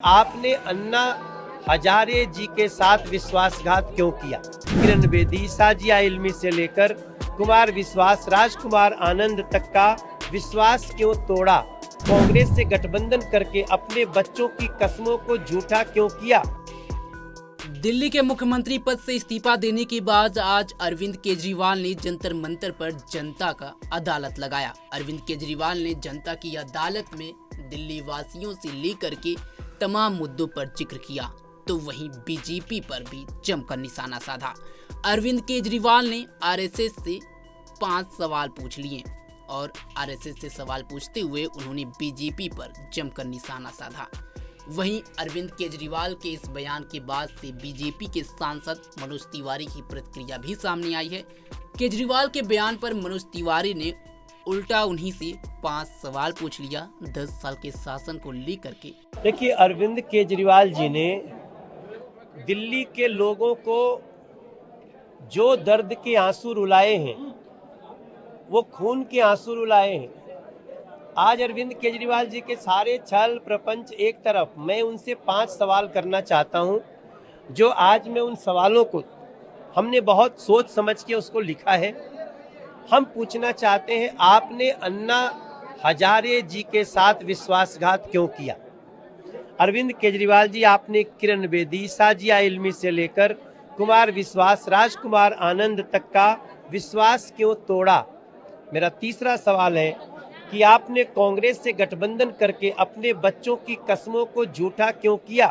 आपने अन्ना हजारे जी के साथ विश्वासघात क्यों किया? किरण बेदी, साजिया इल्मी से लेकर कुमार विश्वास, राजकुमार आनंद तक का विश्वास क्यों तोड़ा? कांग्रेस से गठबंधन करके अपने बच्चों की कसमों को झूठा क्यों किया? दिल्ली के मुख्यमंत्री पद से इस्तीफा देने के बाद आज अरविंद केजरीवाल ने जंतर मंतर पर जनता का अदालत लगाया। अरविंद केजरीवाल ने जनता की अदालत में दिल्ली वासियों से लेकर के तमाम मुद्दों पर जिक्र किया, तो वहीं बीजेपी पर भी जमकर निशाना साधा। अरविंद केजरीवाल ने आरएसएस से 5 सवाल पूछ लिए और आरएसएस से सवाल पूछते हुए उन्होंने बीजेपी पर जमकर निशाना साधा। वहीं अरविंद केजरीवाल के इस बयान के बाद से बीजेपी के सांसद मनोज तिवारी की प्रतिक्रिया भी सामने आई है। केजरीवाल के बयान पर मनोज तिवारी ने उल्टा उन्हीं से 5 सवाल पूछ लिया 10 साल के शासन को लेकर के। देखिए, अरविंद केजरीवाल जी ने दिल्ली के लोगों को जो दर्द के आंसू रुलाए हैं, वो खून के आंसू रुलाए हैं। आज अरविंद केजरीवाल जी के सारे छल प्रपंच एक तरफ, मैं उनसे 5 सवाल करना चाहता हूं, जो आज मैं उन सवालों को हमने बहुत सोच समझ के उसको लिखा है। हम पूछना चाहते हैं, आपने अन्ना हजारे जी के साथ विश्वासघात क्यों किया? अरविंद केजरीवाल जी, आपने किरण बेदी, साजिया इल्मी से लेकर कुमार विश्वास, राजकुमार आनंद तक का विश्वास क्यों तोड़ा? मेरा तीसरा सवाल है कि आपने कांग्रेस से गठबंधन करके अपने बच्चों की कसमों को झूठा क्यों किया?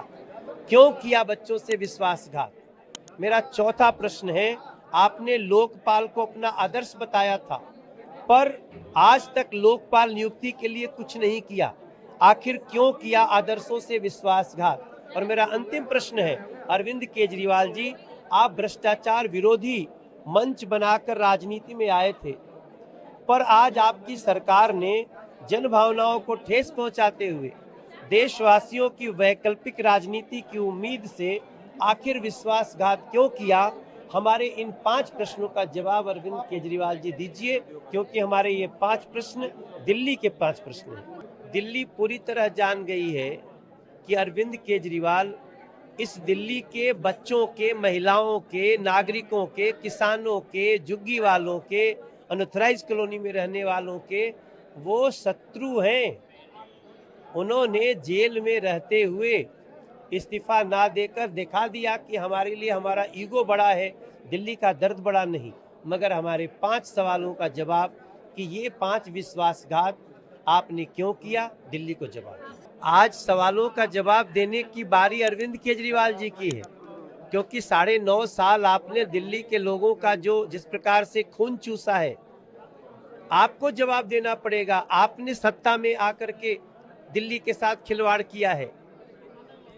क्यों किया बच्चों से विश्वासघात? मेरा चौथा प्रश्न है, आपने लोकपाल को अपना आदर्श बताया था, पर आज तक लोकपाल नियुक्ति के लिए कुछ नहीं किया। आखिर क्यों किया आदर्शों से विश्वासघात? और मेरा अंतिम प्रश्न है, अरविंद केजरीवाल जी, आप भ्रष्टाचार विरोधी मंच बनाकर राजनीति में आए थे, पर आज आपकी सरकार ने जन भावनाओं को ठेस पहुंचाते हुए देशवासियों की वैकल्पिक राजनीति की उम्मीद से आखिर विश्वासघात क्यों किया? हमारे इन 5 प्रश्नों का जवाब अरविंद केजरीवाल जी दीजिए, क्योंकि हमारे ये 5 प्रश्न दिल्ली के 5 प्रश्न हैं। दिल्ली पूरी तरह जान गई है कि अरविंद केजरीवाल इस दिल्ली के बच्चों के, महिलाओं के, नागरिकों के, किसानों के, झुग्गी वालों के, अनऑथराइज कॉलोनी में रहने वालों के वो शत्रु हैं। उन्होंने जेल में रहते हुए इस्तीफा ना देकर दिखा दिया कि हमारे लिए हमारा ईगो बड़ा है, दिल्ली का दर्द बड़ा नहीं। मगर हमारे 5 सवालों का जवाब कि ये 5 विश्वासघात आपने क्यों किया, दिल्ली को जवाब दिया। आज सवालों का जवाब देने की बारी अरविंद केजरीवाल जी की है, क्योंकि 9.5 साल आपने दिल्ली के लोगों का जो जिस प्रकार से खून चूसा है, आपको जवाब देना पड़ेगा। आपने सत्ता में आकर के दिल्ली के साथ खिलवाड़ किया है।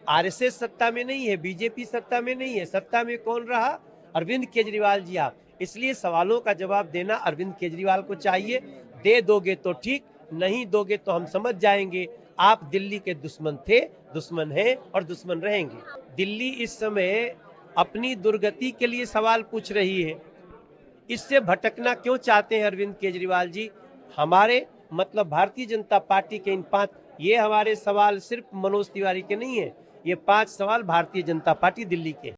आरएसएस सत्ता में नहीं है, बीजेपी सत्ता में नहीं है, सत्ता में कौन रहा? अरविंद केजरीवाल जी आप। इसलिए सवालों का जवाब देना अरविंद केजरीवाल को चाहिए। दे दोगे तो ठीक, नहीं दोगे तो हम समझ जाएंगे आप दिल्ली के दुश्मन थे, दुश्मन हैं और दुश्मन रहेंगे। दिल्ली इस समय अपनी दुर्गति के लिए सवाल पूछ रही है। इससे भटकना क्यों चाहते हैं अरविंद केजरीवाल जी? हमारे मतलब भारतीय जनता पार्टी के इन 5, ये हमारे सवाल सिर्फ मनोज तिवारी के नहीं है, ये 5 सवाल भारतीय जनता पार्टी दिल्ली के।